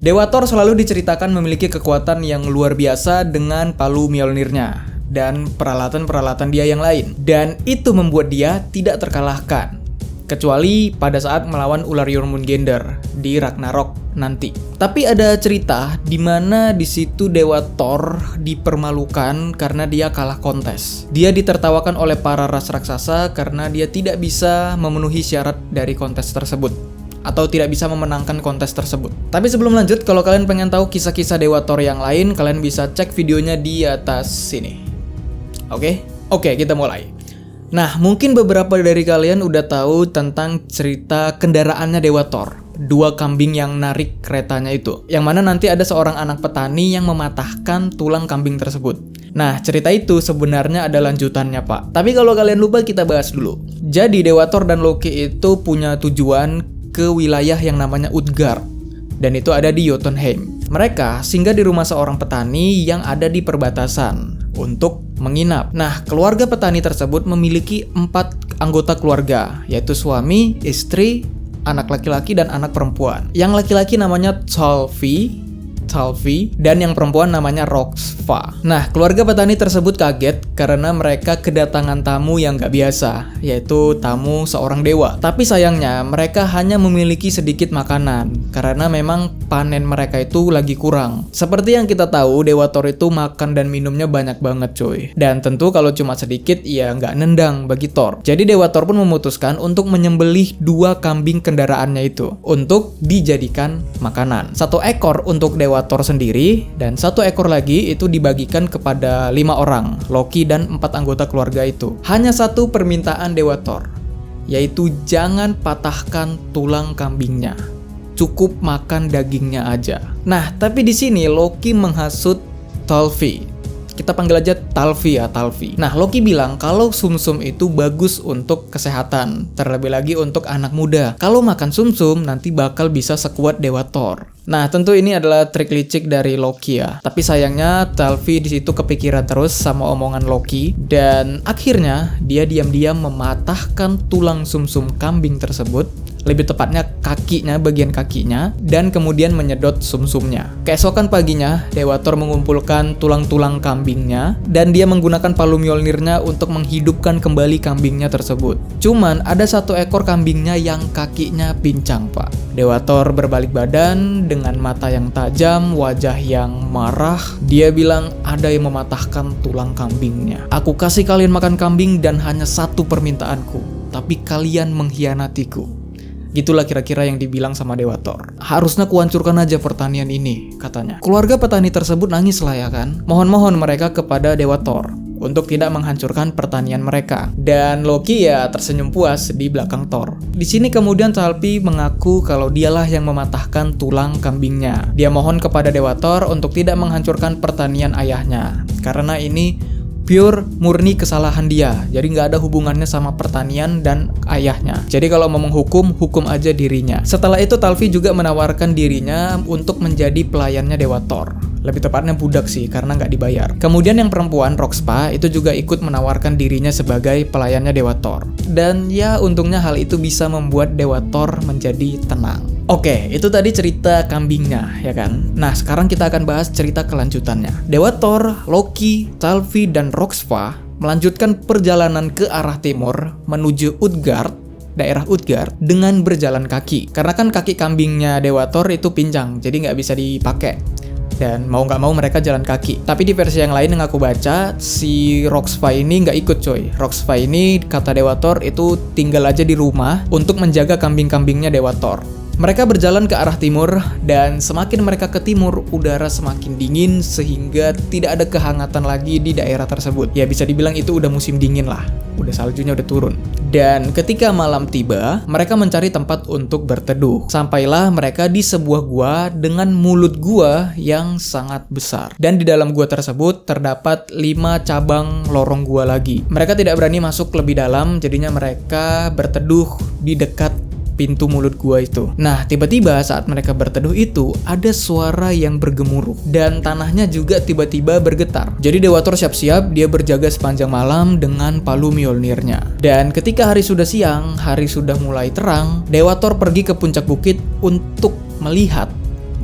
Dewa Thor selalu diceritakan memiliki kekuatan yang luar biasa dengan palu Mjolnirnya dan peralatan-peralatan dia yang lain. Dan itu membuat dia tidak terkalahkan, kecuali pada saat melawan ular Jormungandr di Ragnarok nanti. Tapi ada cerita di mana di situ Dewa Thor dipermalukan karena dia kalah kontes. Dia ditertawakan oleh para ras raksasa karena dia tidak bisa memenuhi syarat dari kontes tersebut, atau tidak bisa memenangkan kontes tersebut. Tapi sebelum lanjut, kalau kalian pengen tahu kisah-kisah Dewa Thor yang lain, kalian bisa cek videonya di atas sini. Oke, kita mulai. Nah, mungkin beberapa dari kalian udah tahu tentang cerita kendaraannya Dewa Thor, 2 kambing yang narik keretanya itu, yang mana nanti ada seorang anak petani yang mematahkan tulang kambing tersebut. Nah, cerita itu sebenarnya ada lanjutannya, Pak. Tapi kalau kalian lupa, kita bahas dulu. Jadi Dewa Thor dan Loki itu punya tujuan ke wilayah yang namanya Utgard, dan itu ada di Jotunheim. Mereka singgah di rumah seorang petani yang ada di perbatasan untuk menginap. Nah, keluarga petani tersebut memiliki 4 anggota keluarga, yaitu suami, istri, anak laki-laki, dan anak perempuan. Yang laki-laki namanya Talfi, dan yang perempuan namanya Roxva. Nah, keluarga petani tersebut kaget karena mereka kedatangan tamu yang gak biasa, yaitu tamu seorang dewa. Tapi sayangnya mereka hanya memiliki sedikit makanan karena memang panen mereka itu lagi kurang. Seperti yang kita tahu, Dewa Thor itu makan dan minumnya banyak banget cuy. Dan tentu kalau cuma sedikit ya gak nendang bagi Thor. Jadi Dewa Thor pun memutuskan untuk menyembelih 2 kambing kendaraannya itu untuk dijadikan makanan. 1 ekor untuk Dewa Thor sendiri, dan 1 ekor lagi itu dibagikan kepada 5 orang, Loki dan 4 anggota keluarga itu. Hanya 1 permintaan Dewa Thor, yaitu jangan patahkan tulang kambingnya, cukup makan dagingnya aja. Nah, tapi di sini Loki menghasut Talfi. Kita panggil aja Talfi ya, Talfi. Nah, Loki bilang kalau sumsum itu bagus untuk kesehatan, terlebih lagi untuk anak muda. Kalau makan sumsum nanti bakal bisa sekuat Dewa Thor. Nah, tentu ini adalah trik licik dari Loki ya. Tapi sayangnya Talfi di situ kepikiran terus sama omongan Loki, dan akhirnya dia diam-diam mematahkan tulang sumsum kambing tersebut, lebih tepatnya kakinya, bagian kakinya, dan kemudian menyedot sumsumnya. Keesokan paginya, Dewa Thor mengumpulkan tulang-tulang kambingnya, dan dia menggunakan palu Mjolnirnya untuk menghidupkan kembali kambingnya tersebut. Cuman ada 1 ekor kambingnya yang kakinya pincang, Pak. Dewa Thor berbalik badan dengan mata yang tajam, wajah yang marah. Dia bilang, ada yang mematahkan tulang kambingnya. Aku kasih kalian makan kambing dan hanya 1 permintaanku, tapi kalian mengkhianatiku. Gitulah kira-kira yang dibilang sama Dewa Thor. Harusnya kuhancurkan aja pertanian ini, katanya. Keluarga petani tersebut nangis lah ya kan. Mohon-mohon mereka kepada Dewa Thor untuk tidak menghancurkan pertanian mereka. Dan Loki ya tersenyum puas di belakang Thor. Di sini kemudian Talfi mengaku kalau dialah yang mematahkan tulang kambingnya. Dia mohon kepada Dewa Thor untuk tidak menghancurkan pertanian ayahnya, karena ini pure murni kesalahan dia. Jadi nggak ada hubungannya sama pertanian dan ayahnya. Jadi kalau mau menghukum, hukum aja dirinya. Setelah itu Talfi juga menawarkan dirinya untuk menjadi pelayannya Dewa Thor. Lebih tepatnya budak sih, karena nggak dibayar. Kemudian yang perempuan, Roxpa, itu juga ikut menawarkan dirinya sebagai pelayannya Dewa Thor. Dan ya untungnya hal itu bisa membuat Dewa Thor menjadi tenang. Oke, itu tadi cerita kambingnya, ya kan? Nah, sekarang kita akan bahas cerita kelanjutannya. Dewa Thor, Loki, Talfi, dan Roxpa melanjutkan perjalanan ke arah timur menuju Utgard, daerah Utgard, dengan berjalan kaki. Karena kan kaki kambingnya Dewa Thor itu pincang, jadi nggak bisa dipakai. Dan mau nggak mau mereka jalan kaki. Tapi di versi yang lain yang aku baca, si Roxpa ini nggak ikut coy. Roxpa ini, kata Dewa Thor, itu tinggal aja di rumah untuk menjaga kambing-kambingnya Dewa Thor. Mereka berjalan ke arah timur, dan semakin mereka ke timur, udara semakin dingin sehingga tidak ada kehangatan lagi di daerah tersebut. Ya bisa dibilang itu udah musim dingin lah, udah saljunya udah turun. Dan ketika malam tiba, mereka mencari tempat untuk berteduh. Sampailah mereka di sebuah gua dengan mulut gua yang sangat besar. Dan di dalam gua tersebut terdapat 5 cabang lorong gua lagi. Mereka tidak berani masuk lebih dalam, jadinya mereka berteduh di dekat pintu mulut gua itu. Nah, tiba-tiba saat mereka berteduh itu ada suara yang bergemuruh dan tanahnya juga tiba-tiba bergetar. Jadi Dewa Thor siap-siap, dia berjaga sepanjang malam dengan palu Mjolnirnya. Dan ketika hari sudah siang, hari sudah mulai terang, Dewa Thor pergi ke puncak bukit untuk melihat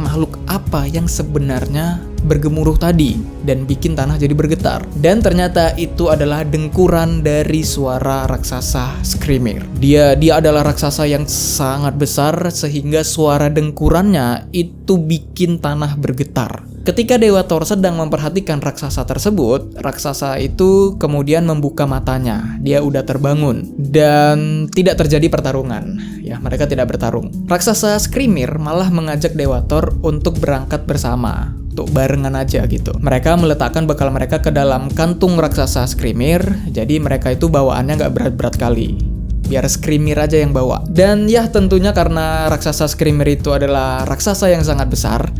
makhluk apa yang sebenarnya bergemuruh tadi dan bikin tanah jadi bergetar. Dan ternyata itu adalah dengkuran dari suara raksasa Skrimir. Dia adalah raksasa yang sangat besar sehingga suara dengkurannya itu bikin tanah bergetar. Ketika Dewa Thor sedang memperhatikan raksasa tersebut, raksasa itu kemudian membuka matanya. Dia udah terbangun dan tidak terjadi pertarungan. Ya, mereka tidak bertarung. Raksasa Skrimir malah mengajak Dewa Thor untuk berangkat bersama. Untuk barengan aja gitu. Mereka meletakkan bekal mereka ke dalam kantung raksasa Skrimir. Jadi mereka itu bawaannya nggak berat-berat kali. Biar Skrimir aja yang bawa. Dan ya tentunya karena raksasa Skrimir itu adalah raksasa yang sangat besar,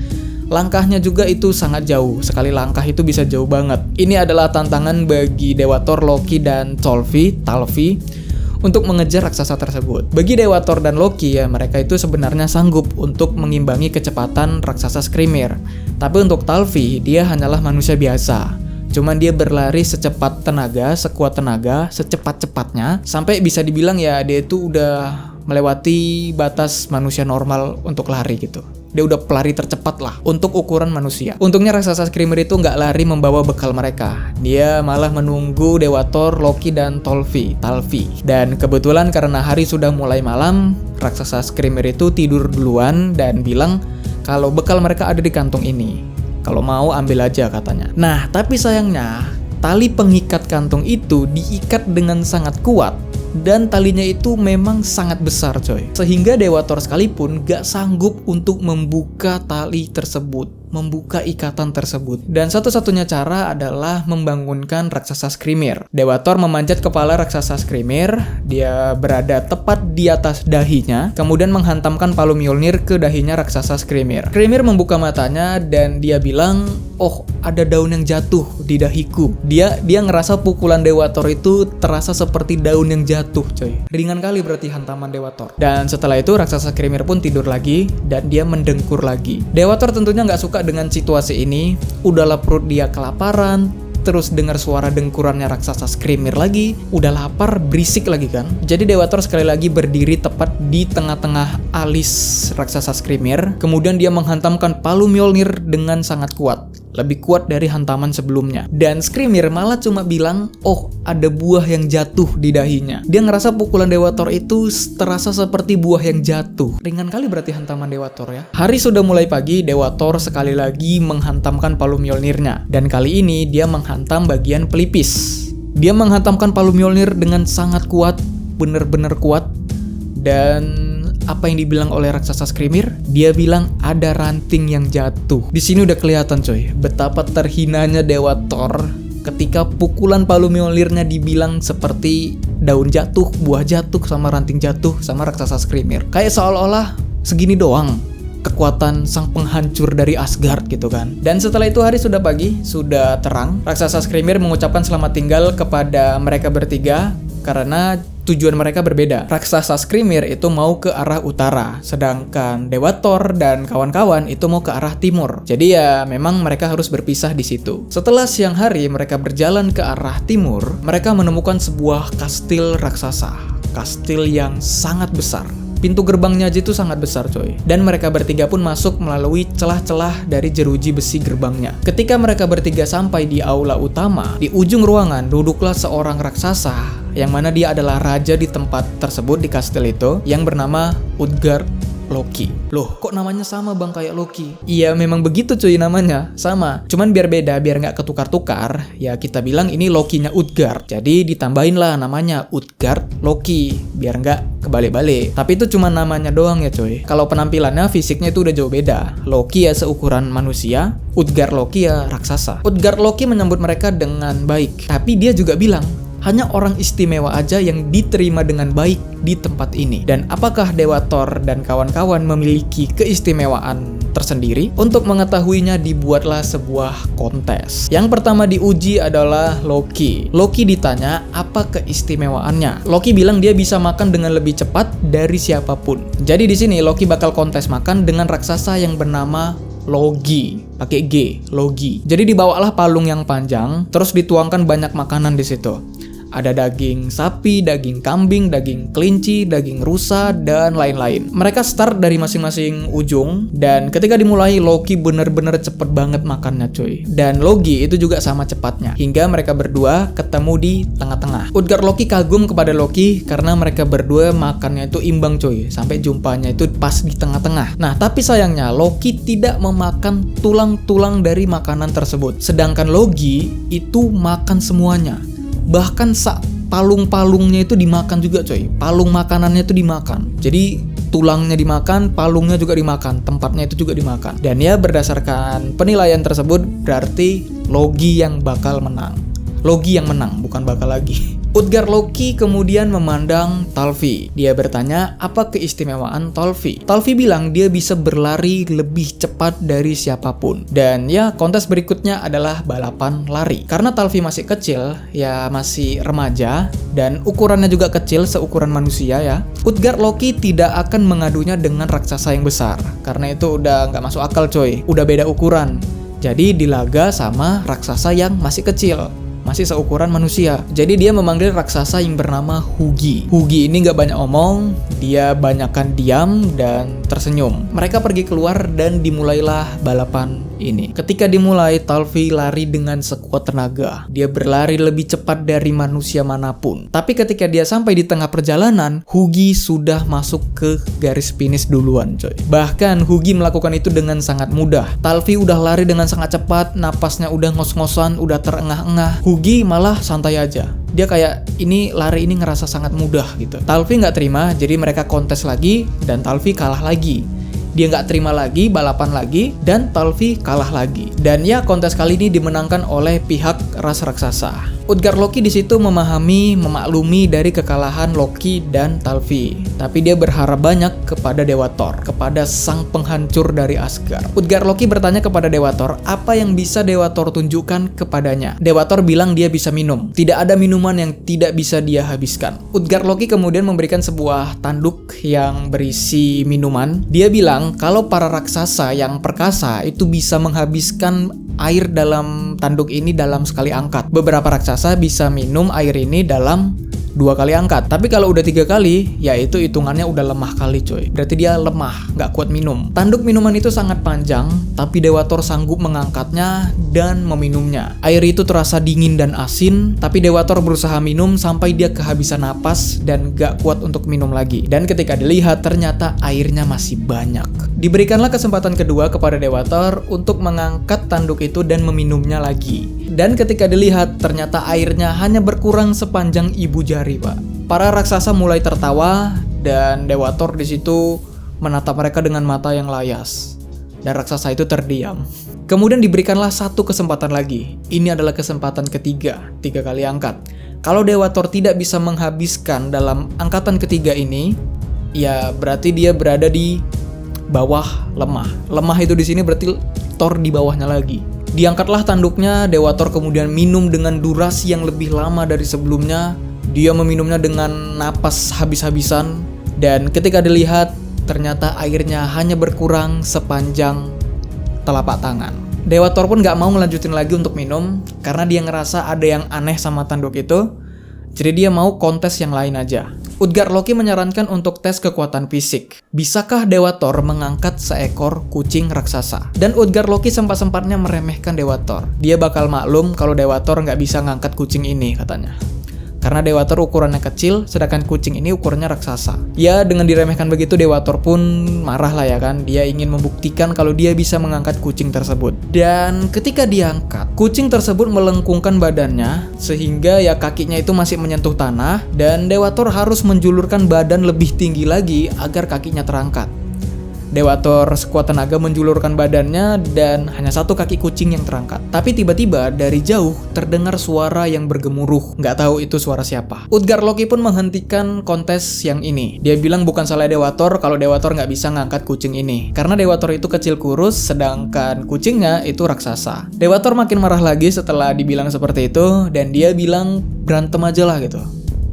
langkahnya juga itu sangat jauh. Sekali langkah itu bisa jauh banget. Ini adalah tantangan bagi Dewa Thor, Loki, dan Talfi untuk mengejar raksasa tersebut. Bagi Dewa Thor dan Loki ya, mereka itu sebenarnya sanggup untuk mengimbangi kecepatan raksasa Skrimir. Tapi untuk Talfi, dia hanyalah manusia biasa. Cuman dia berlari secepat tenaga, sekuat tenaga, secepat-cepatnya, sampai bisa dibilang ya dia itu udah melewati batas manusia normal untuk lari gitu. Dia udah pelari tercepat lah untuk ukuran manusia. Untungnya raksasa Skrimir itu nggak lari membawa bekal mereka. Dia malah menunggu Dewa Thor, Loki, dan Talfi. Dan kebetulan karena hari sudah mulai malam, raksasa Skrimir itu tidur duluan dan bilang kalau bekal mereka ada di kantung ini. Kalau mau ambil aja katanya. Nah, tapi sayangnya tali pengikat kantung itu diikat dengan sangat kuat. Dan talinya itu memang sangat besar coy. Sehingga Dewa Thor sekalipun gak sanggup untuk membuka tali tersebut, membuka ikatan tersebut. Dan satu-satunya cara adalah membangunkan raksasa Skrimir. Dewa Thor memanjat kepala raksasa Skrimir. Dia berada tepat di atas dahinya, kemudian menghantamkan palu Mjolnir ke dahinya raksasa Skrimir. Skrimir membuka matanya dan dia bilang, "Oh, ada daun yang jatuh di dahiku." Dia ngerasa pukulan Dewa Thor itu terasa seperti daun yang jatuh, coy. Ringan kali berarti hantaman Dewa Thor. Dan setelah itu raksasa Skrimir pun tidur lagi dan dia mendengkur lagi. Dewa Thor tentunya nggak suka dengan situasi ini. Udahlah perut dia kelaparan, terus dengar suara dengkurannya raksasa Skrimir lagi, udah lapar, berisik lagi kan. Jadi Dewa Thor sekali lagi berdiri tepat di tengah-tengah alis raksasa Skrimir. Kemudian dia menghantamkan palu Mjolnir dengan sangat kuat. Lebih kuat dari hantaman sebelumnya. Dan Skrimir malah cuma bilang, "Oh, ada buah yang jatuh di dahinya." Dia ngerasa pukulan Dewa Thor itu terasa seperti buah yang jatuh. Ringan kali berarti hantaman Dewa Thor ya. Hari sudah mulai pagi, Dewa Thor sekali lagi menghantamkan palu Mjolnirnya. Dan kali ini dia menghantam bagian pelipis. Dia menghantamkan palu Mjolnir dengan sangat kuat, bener-bener kuat. Dan apa yang dibilang oleh raksasa Skrimir? Dia bilang ada ranting yang jatuh. Di sini udah kelihatan coy, betapa terhinanya Dewa Thor ketika pukulan palu Mjolnirnya dibilang seperti daun jatuh, buah jatuh, sama ranting jatuh sama raksasa Skrimir. Kayak seolah-olah segini doang kekuatan sang penghancur dari Asgard gitu kan. Dan setelah itu hari sudah pagi, sudah terang. Raksasa Skrimir mengucapkan selamat tinggal kepada mereka bertiga karena tujuan mereka berbeda. Raksasa Skrimir itu mau ke arah utara, sedangkan Dewa Thor dan kawan-kawan itu mau ke arah timur. Jadi ya memang mereka harus berpisah di situ. Setelah siang hari mereka berjalan ke arah timur, mereka menemukan sebuah kastil raksasa. Kastil yang sangat besar. Pintu gerbangnya aja itu sangat besar coy. Dan mereka bertiga pun masuk melalui celah-celah dari jeruji besi gerbangnya. Ketika mereka bertiga sampai di aula utama, di ujung ruangan duduklah seorang raksasa yang mana dia adalah raja di tempat tersebut, di kastil itu, yang bernama Utgard Loki. Loh, kok namanya sama bang kayak Loki? Iya, memang begitu cuy namanya, sama. Cuman biar beda, biar nggak ketukar-tukar, ya kita bilang ini Lokinya Utgard. Jadi ditambahin lah namanya Utgard Loki, biar nggak kebalik-balik. Tapi itu cuma namanya doang ya cuy. Kalau penampilannya, fisiknya itu udah jauh beda. Loki ya seukuran manusia, Utgard Loki ya raksasa. Utgard Loki menyambut mereka dengan baik. Tapi dia juga bilang, hanya orang istimewa aja yang diterima dengan baik di tempat ini. Dan apakah Dewa Thor dan kawan-kawan memiliki keistimewaan tersendiri? Untuk mengetahuinya dibuatlah sebuah kontes. Yang pertama diuji adalah Loki. Loki ditanya apa keistimewaannya. Loki bilang dia bisa makan dengan lebih cepat dari siapapun. Jadi di sini Loki bakal kontes makan dengan raksasa yang bernama Logi, pakai G, Logi. Jadi dibawalah palung yang panjang, terus dituangkan banyak makanan di situ. Ada daging sapi, daging kambing, daging kelinci, daging rusa, dan lain-lain. Mereka start dari masing-masing ujung, dan ketika dimulai, Loki bener-bener cepet banget makannya cuy. Dan Logi itu juga sama cepatnya, hingga mereka berdua ketemu di tengah-tengah. Utgard Loki kagum kepada Loki karena mereka berdua makannya itu imbang cuy, sampai jumpanya itu pas di tengah-tengah. Nah, tapi sayangnya Loki tidak memakan tulang-tulang dari makanan tersebut, sedangkan Logi itu makan semuanya. Bahkan palung-palungnya itu dimakan juga coy. Palung makanannya itu dimakan. Jadi tulangnya dimakan, palungnya juga dimakan, tempatnya itu juga dimakan. Dan ya berdasarkan penilaian tersebut berarti Logi yang bakal menang. Logi yang menang, bukan bakal lagi. Utgard Loki kemudian memandang Talfi. Dia bertanya, apa keistimewaan Talfi? Talfi bilang dia bisa berlari lebih cepat dari siapapun. Dan ya, kontes berikutnya adalah balapan lari. Karena Talfi masih kecil, ya masih remaja, dan ukurannya juga kecil, seukuran manusia ya. Utgard Loki tidak akan mengadunya dengan raksasa yang besar. Karena itu udah nggak masuk akal coy, udah beda ukuran. Jadi dilaga sama raksasa yang masih kecil, masih seukuran manusia. Jadi dia memanggil raksasa yang bernama Hugi. Hugi ini gak banyak omong, dia banyakkan diam dan tersenyum. Mereka pergi keluar dan dimulailah balapan ini. Ketika dimulai, Talfi lari dengan sekuat tenaga. Dia berlari lebih cepat dari manusia manapun. Tapi ketika dia sampai di tengah perjalanan, Hugi sudah masuk ke garis finish duluan coy. Bahkan Hugi melakukan itu dengan sangat mudah. Talfi udah lari dengan sangat cepat, napasnya udah ngos-ngosan, udah terengah-engah. Hugi malah santai aja. Dia kayak lari ini ngerasa sangat mudah gitu. Talfi nggak terima, jadi mereka kontes lagi dan Talfi kalah lagi. Dia nggak terima lagi, balapan lagi, dan Talfi kalah lagi. Dan ya, kontes kali ini dimenangkan oleh pihak ras raksasa. Utgard Loki di situ memaklumi dari kekalahan Loki dan Talfi. Tapi dia berharap banyak kepada Dewa Thor, kepada sang penghancur dari Asgard. Utgard Loki bertanya kepada Dewa Thor, apa yang bisa Dewa Thor tunjukkan kepadanya. Dewa Thor bilang dia bisa minum. Tidak ada minuman yang tidak bisa dia habiskan. Utgard Loki kemudian memberikan sebuah tanduk yang berisi minuman. Dia bilang kalau para raksasa yang perkasa itu bisa menghabiskan air dalam tanduk ini dalam sekali angkat. Beberapa raksasa bisa minum air ini dalam 2 kali angkat. Tapi kalau udah 3 kali, ya itu hitungannya udah lemah kali coy. Berarti dia lemah, nggak kuat minum. Tanduk minuman itu sangat panjang, tapi Dewa Thor sanggup mengangkatnya dan meminumnya. Air itu terasa dingin dan asin, tapi Dewa Thor berusaha minum sampai dia kehabisan napas dan nggak kuat untuk minum lagi. Dan ketika dilihat, ternyata airnya masih banyak. Diberikanlah kesempatan kedua kepada Dewa Thor untuk mengangkat tanduk itu dan meminumnya lagi. Dan ketika dilihat, ternyata airnya hanya berkurang sepanjang ibu jari, Pak. Para raksasa mulai tertawa dan Dewa Thor di situ menatap mereka dengan mata yang layas. Dan raksasa itu terdiam. Kemudian diberikanlah satu kesempatan lagi. Ini adalah kesempatan ketiga, 3 kali angkat. Kalau Dewa Thor tidak bisa menghabiskan dalam angkatan ketiga ini, ya berarti dia berada di bawah lemah. Lemah itu di sini berarti Thor di bawahnya lagi. Diangkatlah tanduknya, Dewa Thor kemudian minum dengan durasi yang lebih lama dari sebelumnya. Dia meminumnya dengan napas habis-habisan. Dan ketika dilihat, ternyata airnya hanya berkurang sepanjang telapak tangan. Dewa Thor pun gak mau melanjutin lagi untuk minum, karena dia ngerasa ada yang aneh sama tanduk itu. Jadi dia mau kontes yang lain aja. Utgard Loki menyarankan untuk tes kekuatan fisik. Bisakah Dewa Thor mengangkat seekor kucing raksasa? Dan Utgard Loki sempat-sempatnya meremehkan Dewa Thor. Dia bakal maklum kalau Dewa Thor nggak bisa ngangkat kucing ini katanya. Karena Dewa Thor ukurannya kecil, sedangkan kucing ini ukurannya raksasa. Ya, dengan diremehkan begitu Dewa Thor pun marah lah ya kan. Dia ingin membuktikan kalau dia bisa mengangkat kucing tersebut. Dan ketika diangkat, kucing tersebut melengkungkan badannya sehingga ya kakinya itu masih menyentuh tanah. Dan Dewa Thor harus menjulurkan badan lebih tinggi lagi agar kakinya terangkat. Dewa Thor sekuat tenaga menjulurkan badannya dan hanya satu kaki kucing yang terangkat. Tapi tiba-tiba dari jauh terdengar suara yang bergemuruh. Nggak tahu itu suara siapa. Utgard Loki pun menghentikan kontes yang ini. Dia bilang bukan salah Dewa Thor kalau Dewa Thor nggak bisa ngangkat kucing ini. Karena Dewa Thor itu kecil kurus, sedangkan kucingnya itu raksasa. Dewa Thor makin marah lagi setelah dibilang seperti itu. Dan dia bilang berantem aja lah gitu.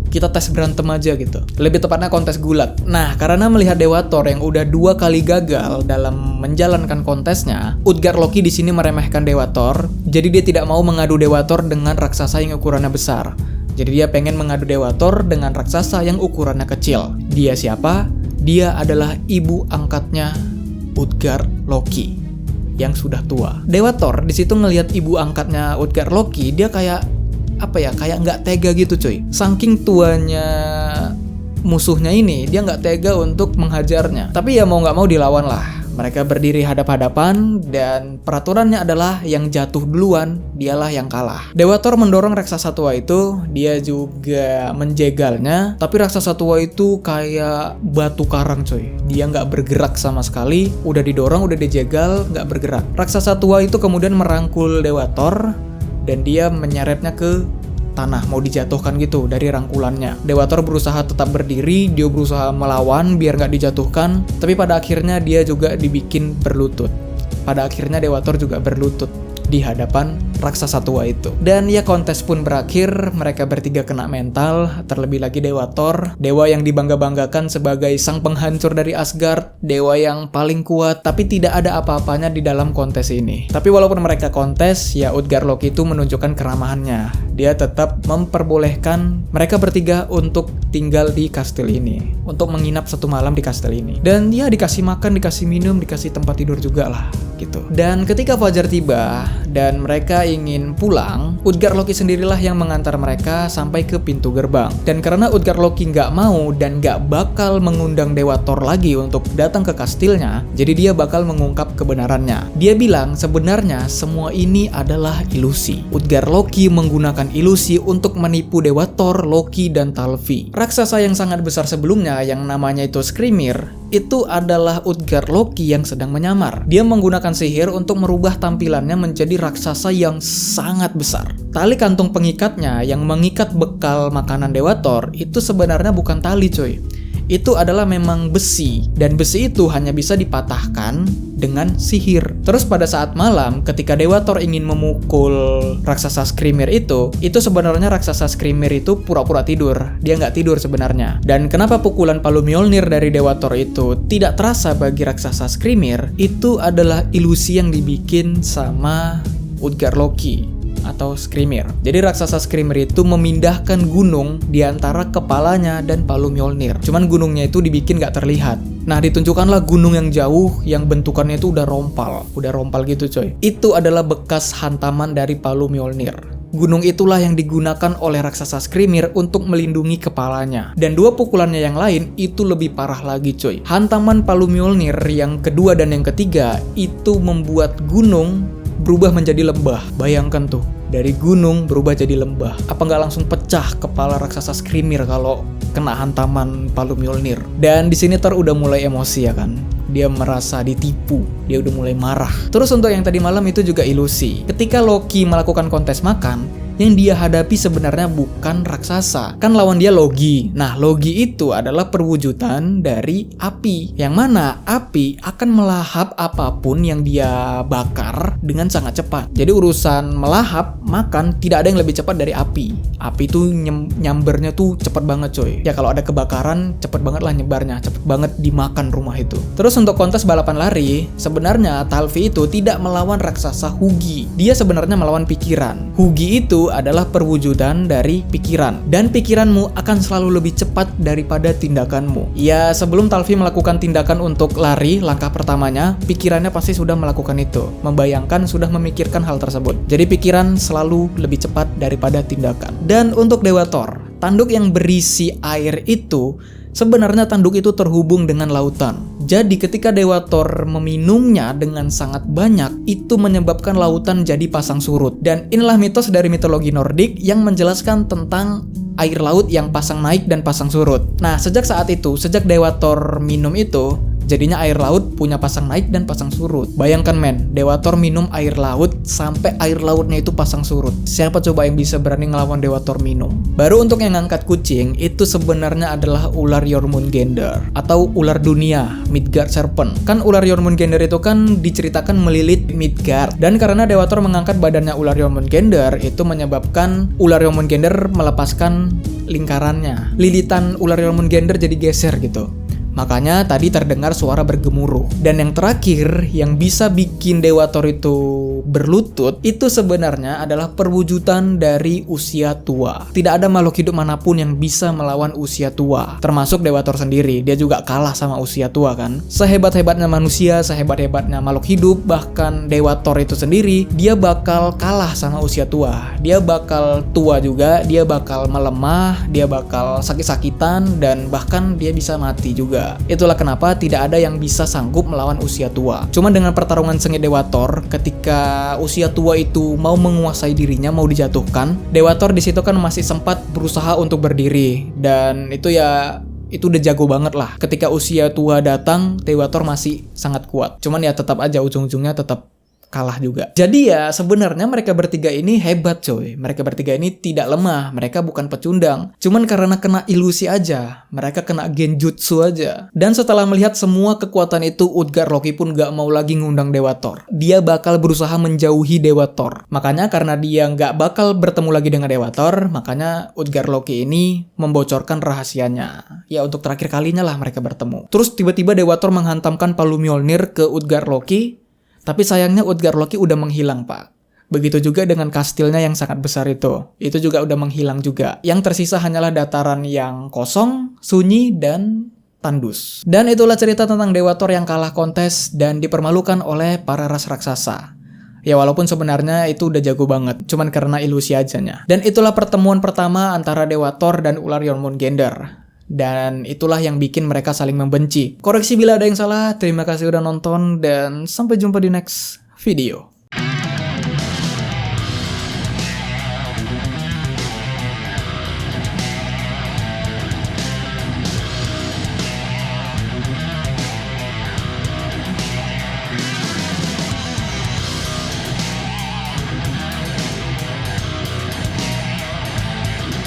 Kita tes berantem aja gitu. Lebih tepatnya kontes gulat. Nah, karena melihat Dewa Thor yang udah 2 kali gagal dalam menjalankan kontesnya, Utgard Loki di sini meremehkan Dewa Thor. Jadi dia tidak mau mengadu Dewa Thor dengan raksasa yang ukurannya besar. Jadi dia pengen mengadu Dewa Thor dengan raksasa yang ukurannya kecil. Dia siapa? Dia adalah ibu angkatnya Utgard Loki yang sudah tua. Dewa Thor di situ ngelihat ibu angkatnya Utgard Loki, dia kayak kayak nggak tega gitu cuy. Saking tuanya musuhnya ini, dia nggak tega untuk menghajarnya. Tapi ya mau nggak mau dilawan lah. Mereka berdiri hadap-hadapan dan peraturannya adalah yang jatuh duluan, dialah yang kalah. Dewa Thor mendorong raksasa tua itu, dia juga menjegalnya, tapi raksasa tua itu kayak batu karang coy. Dia nggak bergerak sama sekali, udah didorong, udah dijegal, nggak bergerak. Raksasa tua itu kemudian merangkul Dewa Thor dan dia menyeretnya ke tanah, mau dijatuhkan gitu dari rangkulannya. Dewa Thor berusaha tetap berdiri, dia berusaha melawan biar nggak dijatuhkan, tapi pada akhirnya dia juga dibikin berlutut. Pada akhirnya Dewa Thor juga berlutut di hadapan raksasa tua itu. Dan ya kontes pun berakhir, mereka bertiga kena mental, terlebih lagi Dewa Thor, dewa yang dibangga-banggakan sebagai sang penghancur dari Asgard, dewa yang paling kuat, tapi tidak ada apa-apanya di dalam kontes ini. Tapi walaupun mereka kontes, ya Utgard Loki itu menunjukkan keramahannya. Dia tetap memperbolehkan mereka bertiga untuk tinggal di kastil ini, untuk menginap satu malam di kastil ini. Dan ya dikasih makan, dikasih minum, dikasih tempat tidur juga lah gitu. Dan ketika fajar tiba dan mereka ingin pulang, Utgard Loki sendirilah yang mengantar mereka sampai ke pintu gerbang. Dan karena Utgard Loki nggak mau dan nggak bakal mengundang Dewa Thor lagi untuk datang ke kastilnya, jadi dia bakal mengungkap kebenarannya. Dia bilang sebenarnya semua ini adalah ilusi. Utgard Loki menggunakan ilusi untuk menipu Dewa Thor, Loki, dan Talfi. Raksasa yang sangat besar sebelumnya yang namanya itu Skrimir, itu adalah Utgard Loki yang sedang menyamar. Dia menggunakan sihir untuk merubah tampilannya menjadi raksasa yang sangat besar. Tali kantung pengikatnya yang mengikat bekal makanan Dewa Thor itu sebenarnya bukan tali coy. Itu adalah memang besi, dan besi itu hanya bisa dipatahkan dengan sihir. Terus pada saat malam ketika Dewa Thor ingin memukul raksasa Skrimir itu sebenarnya raksasa Skrimir itu pura-pura tidur. Dia nggak tidur sebenarnya. Dan kenapa pukulan palu Mjolnir dari Dewa Thor itu tidak terasa bagi raksasa Skrimir, itu adalah ilusi yang dibikin sama Utgard Loki atau Skrimir. Jadi raksasa Skrimir itu memindahkan gunung di antara kepalanya dan palu Mjolnir. Cuman gunungnya itu dibikin gak terlihat. Nah, ditunjukkanlah gunung yang jauh yang bentukannya itu udah rompal gitu coy. Itu adalah bekas hantaman dari palu Mjolnir. Gunung itulah yang digunakan oleh raksasa Skrimir untuk melindungi kepalanya. Dan dua pukulannya yang lain itu lebih parah lagi coy. Hantaman palu Mjolnir yang kedua dan yang ketiga itu membuat gunung berubah menjadi lembah. Bayangkan tuh, dari gunung berubah jadi lembah. Apa nggak langsung pecah kepala raksasa Skrimir kalau kena hantaman palu Mjolnir? Dan di sini Thor udah mulai emosi ya kan. Dia merasa ditipu, dia udah mulai marah. Terus untuk yang tadi malam itu juga ilusi. Ketika Loki melakukan kontes makan, yang dia hadapi sebenarnya bukan raksasa. Kan lawan dia Logi. Nah, Logi itu adalah perwujudan dari api. Yang mana api akan melahap apapun yang dia bakar dengan sangat cepat. Jadi urusan melahap, makan, tidak ada yang lebih cepat dari api. Api itu nyambernya tuh cepat banget coy. Ya kalau ada kebakaran, cepat banget lah nyebarnya. Cepat banget dimakan rumah itu. Terus untuk kontes balapan lari, sebenarnya Talfi itu tidak melawan raksasa Hugi. Dia sebenarnya melawan pikiran. Hugi itu adalah perwujudan dari pikiran, dan pikiranmu akan selalu lebih cepat daripada tindakanmu. Ya, sebelum Talfi melakukan tindakan untuk lari, langkah pertamanya, pikirannya pasti sudah melakukan itu, membayangkan, sudah memikirkan hal tersebut. Jadi pikiran selalu lebih cepat daripada tindakan. Dan untuk Dewa Thor, tanduk yang berisi air itu sebenarnya tanduk itu terhubung dengan lautan. Jadi ketika Dewa Thor meminumnya dengan sangat banyak, itu menyebabkan lautan jadi pasang surut. Dan inilah mitos dari mitologi Nordik yang menjelaskan tentang air laut yang pasang naik dan pasang surut. Nah, sejak saat itu, sejak Dewa Thor minum itu, jadinya air laut punya pasang naik dan pasang surut. Bayangkan men, Dewa Thor minum air laut sampai air lautnya itu pasang surut. Siapa coba yang bisa berani ngelawan Dewa Thor minum? Baru untuk yang ngangkat kucing, itu sebenarnya adalah ular Jormungandr atau ular dunia, Midgard Serpent. Kan ular Jormungandr itu kan diceritakan melilit Midgard. Dan karena Dewa Thor mengangkat badannya ular Jormungandr, itu menyebabkan ular Jormungandr melepaskan lingkarannya. Lilitan ular Jormungandr jadi geser gitu. Makanya tadi terdengar suara bergemuruh. Dan yang terakhir yang bisa bikin Dewa Thor itu berlutut itu sebenarnya adalah perwujudan dari usia tua. Tidak ada makhluk hidup manapun yang bisa melawan usia tua, termasuk Dewa Thor sendiri. Dia juga kalah sama usia tua kan. Sehebat-hebatnya manusia, sehebat-hebatnya makhluk hidup, bahkan Dewa Thor itu sendiri, dia bakal kalah sama usia tua. Dia bakal tua juga, dia bakal melemah, dia bakal sakit-sakitan, dan bahkan dia bisa mati juga. Itulah kenapa tidak ada yang bisa sanggup melawan usia tua. Cuma dengan pertarungan sengit Dewa Thor, ketika usia tua itu mau menguasai dirinya, mau dijatuhkan, Dewa Thor di situ kan masih sempat berusaha untuk berdiri, dan itu udah jago banget lah. Ketika usia tua datang, Dewa Thor masih sangat kuat. Cuman ya tetap aja ujung-ujungnya tetap kalah juga. Jadi ya sebenarnya mereka bertiga ini hebat coy. Mereka bertiga ini tidak lemah. Mereka bukan pecundang. Cuman karena kena ilusi aja. Mereka kena genjutsu aja. Dan setelah melihat semua kekuatan itu, Utgard Loki pun gak mau lagi ngundang Dewa Thor. Dia bakal berusaha menjauhi Dewa Thor. Makanya karena dia gak bakal bertemu lagi dengan Dewa Thor, makanya Utgard Loki ini membocorkan rahasianya. Ya untuk terakhir kalinya lah mereka bertemu. Terus tiba-tiba Dewa Thor menghantamkan palu Mjolnir ke Utgard Loki. Tapi sayangnya Utgard Loki udah menghilang, Pak. Begitu juga dengan kastilnya yang sangat besar itu. Itu juga udah menghilang juga. Yang tersisa hanyalah dataran yang kosong, sunyi, dan tandus. Dan itulah cerita tentang Dewa Thor yang kalah kontes dan dipermalukan oleh para ras raksasa. Ya walaupun sebenarnya itu udah jago banget, cuman karena ilusi ajanya. Dan itulah pertemuan pertama antara Dewa Thor dan ular Jormungandr. Dan itulah yang bikin mereka saling membenci. Koreksi bila ada yang salah, terima kasih udah nonton, dan sampai jumpa di next video.